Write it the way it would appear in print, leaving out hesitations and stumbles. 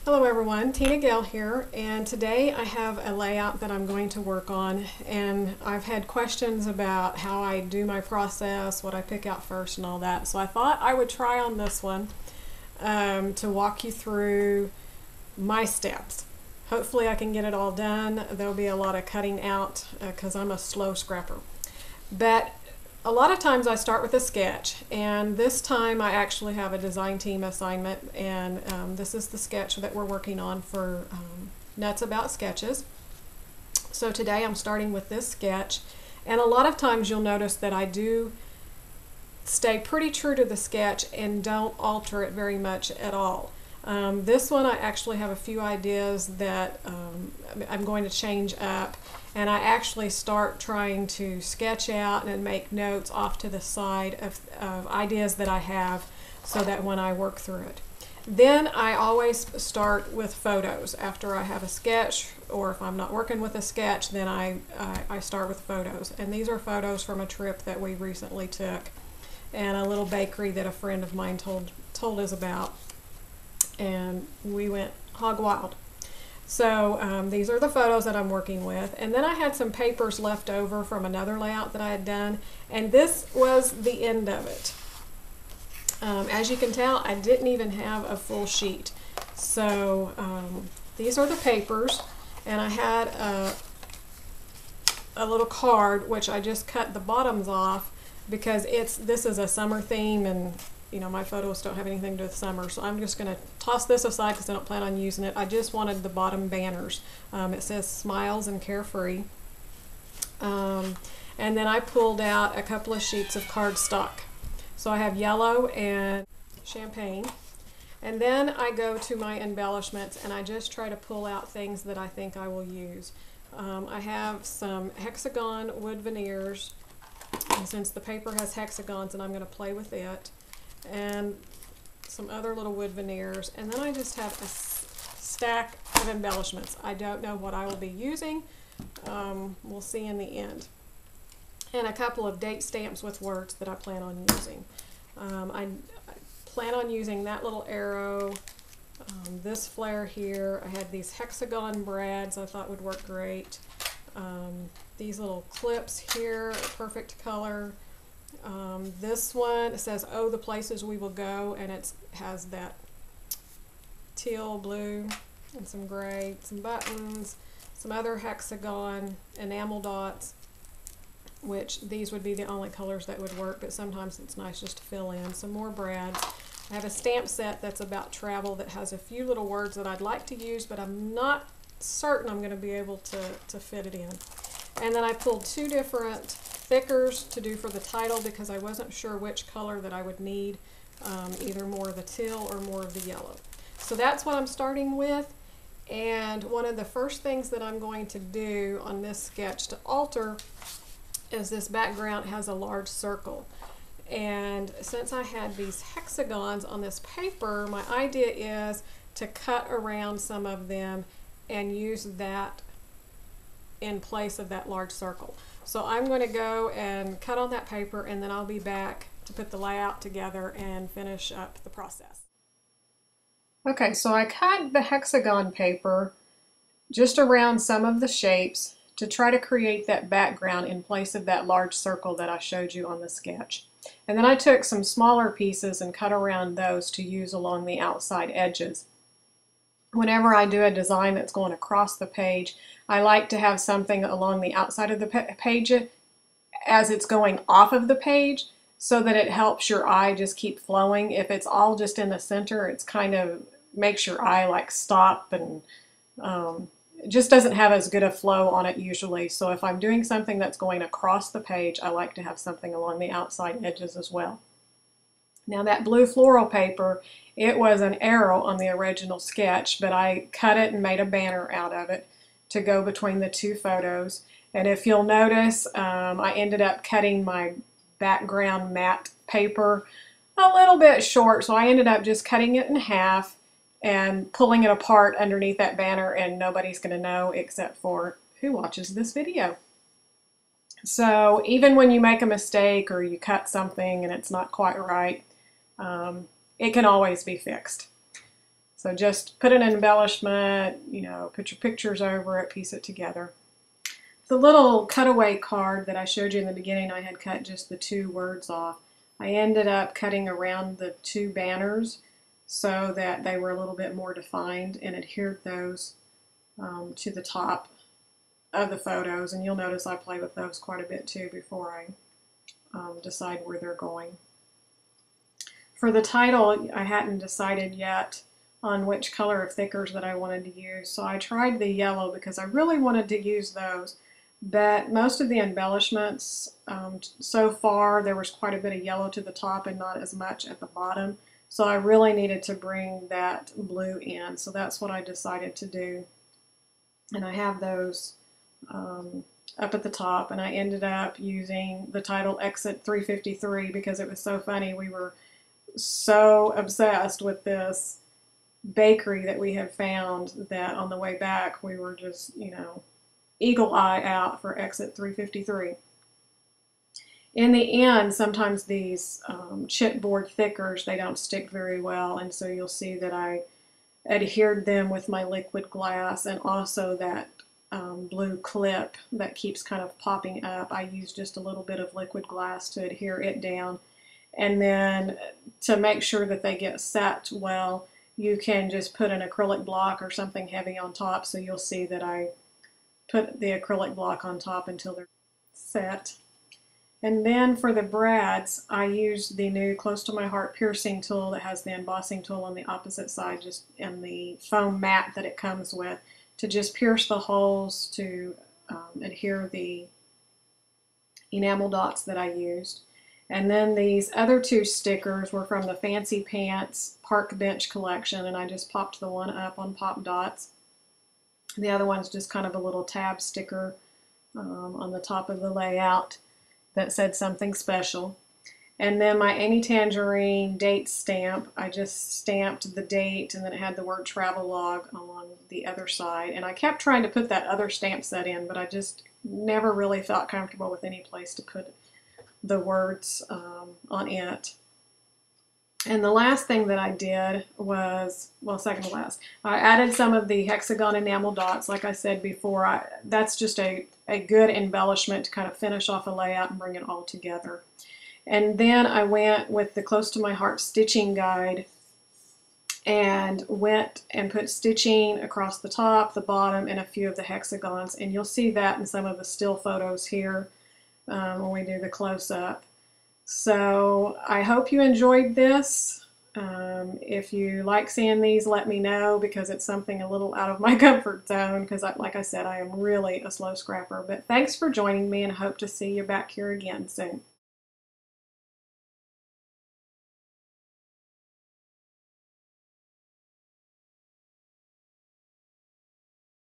Hello everyone, TinaGale here, and today I have a layout that I'm going to work on, and I've had questions about how I do my process, what I pick out first and all that, so I thought I would try on this one to walk you through my steps. Hopefully I can get it all done. There'll be a lot of cutting out because I'm a slow scrapper. But a lot of times I start with a sketch, and this time I actually have a design team assignment, and this is the sketch that we're working on for Nuts About Sketches. So today I'm starting with this sketch, and a lot of times you'll notice that I do stay pretty true to the sketch and don't alter it very much at all. This one I actually have a few ideas that I'm going to change up, and I actually start trying to sketch out and make notes off to the side of ideas that I have so that when I work through it. Then I always start with photos after I have a sketch, or if I'm not working with a sketch, then I start with photos. And these are photos from a trip that we recently took and a little bakery that a friend of mine told us about, and we went hog wild. So these are the photos that I'm working with, and then I had some papers left over from another layout that I had done, and this was the end of it. As you can tell, I didn't even have a full sheet. So these are the papers, and I had a little card which I just cut the bottoms off because this is a summer theme, and you know, my photos don't have anything to do with summer, so I'm just going to toss this aside because I don't plan on using it. I just wanted the bottom banners. It says Smiles and Carefree. And then I pulled out a couple of sheets of cardstock. So I have yellow and champagne. And then I go to my embellishments, and I just try to pull out things that I think I will use. I have some hexagon wood veneers, and since the paper has hexagons, and I'm going to play with it, and some other little wood veneers, and then I just have a stack of embellishments. I don't know what I will be using. We'll see in the end. And a couple of date stamps with words that I plan on using. I plan on using that little arrow, this flare here. I had these hexagon brads I thought would work great. These little clips here are perfect color. This one, it says, "Oh, the places we will go," and it has that teal blue and some gray, some buttons, some other hexagon enamel dots, which these would be the only colors that would work, but sometimes it's nice just to fill in. Some more brads. I have a stamp set that's about travel that has a few little words that I'd like to use, but I'm not certain I'm going to be able to fit it in. And then I pulled two different thickers to do for the title because I wasn't sure which color that I would need, either more of the teal or more of the yellow. So that's what I'm starting with, and one of the first things that I'm going to do on this sketch to alter is this background has a large circle. And since I had these hexagons on this paper, my idea is to cut around some of them and use that in place of that large circle. So I'm going to go and cut on that paper, and then I'll be back to put the layout together and finish up the process. Okay, so I cut the hexagon paper just around some of the shapes to try to create that background in place of that large circle that I showed you on the sketch. And then I took some smaller pieces and cut around those to use along the outside edges. Whenever I do a design that's going across the page, I like to have something along the outside of the page as it's going off of the page so that it helps your eye just keep flowing. If it's all just in the center, it's kind of makes your eye like stop, and it just doesn't have as good a flow on it usually. So if I'm doing something that's going across the page, I like to have something along the outside edges as well. Now that blue floral paper, it was an arrow on the original sketch, but I cut it and made a banner out of it to go between the two photos. And if you'll notice, I ended up cutting my background matte paper a little bit short, so I ended up just cutting it in half and pulling it apart underneath that banner, and nobody's going to know except for who watches this video. So even when you make a mistake or you cut something and it's not quite right, it can always be fixed. So just put an embellishment, you know, put your pictures over it, piece it together. The little cutaway card that I showed you in the beginning, I had cut just the 2 words off. I ended up cutting around the 2 banners so that they were a little bit more defined and adhered those to the top of the photos. And you'll notice I play with those quite a bit too before I decide where they're going. For the title, I hadn't decided yet on which color of thickers that I wanted to use, so I tried the yellow because I really wanted to use those. But most of the embellishments, so far there was quite a bit of yellow to the top and not as much at the bottom. So I really needed to bring that blue in. So that's what I decided to do. And I have those up at the top. And I ended up using the title Exit 353 because it was so funny. We were so obsessed with this bakery that we had found that on the way back we were just, you know, eagle eye out for Exit 353. In the end, sometimes these chipboard thickers, they don't stick very well, and so you'll see that I adhered them with my liquid glass, and also that blue clip that keeps kind of popping up. I used just a little bit of liquid glass to adhere it down, and then to make sure that they get set well, you can just put an acrylic block or something heavy on top. So you'll see that I put the acrylic block on top until they're set. And then for the brads, I used the new Close to My Heart piercing tool that has the embossing tool on the opposite side, just in the foam mat that it comes with, to just pierce the holes to adhere the enamel dots that I used. And then these other 2 stickers were from the Fancy Pants Park Bench collection, and I just popped the one up on Pop Dots. The other one's just kind of a little tab sticker on the top of the layout that said something special. And then my Amy Tangerine date stamp, I just stamped the date and then it had the word Travelog on the other side. And I kept trying to put that other stamp set in, but I just never really felt comfortable with any place to put the words on it. And the last thing that I did was, well, second to last, I added some of the hexagon enamel dots. Like I said before, that's just a good embellishment to kind of finish off a layout and bring it all together. And then I went with the Close to My Heart stitching guide and went and put stitching across the top, the bottom, and a few of the hexagons. And you'll see that in some of the still photos here when we do the close-up. So I hope you enjoyed this. If you like seeing these, let me know, because it's something a little out of my comfort zone, because like I said, I am really a slow scrapper. But thanks for joining me, and I hope to see you back here again soon.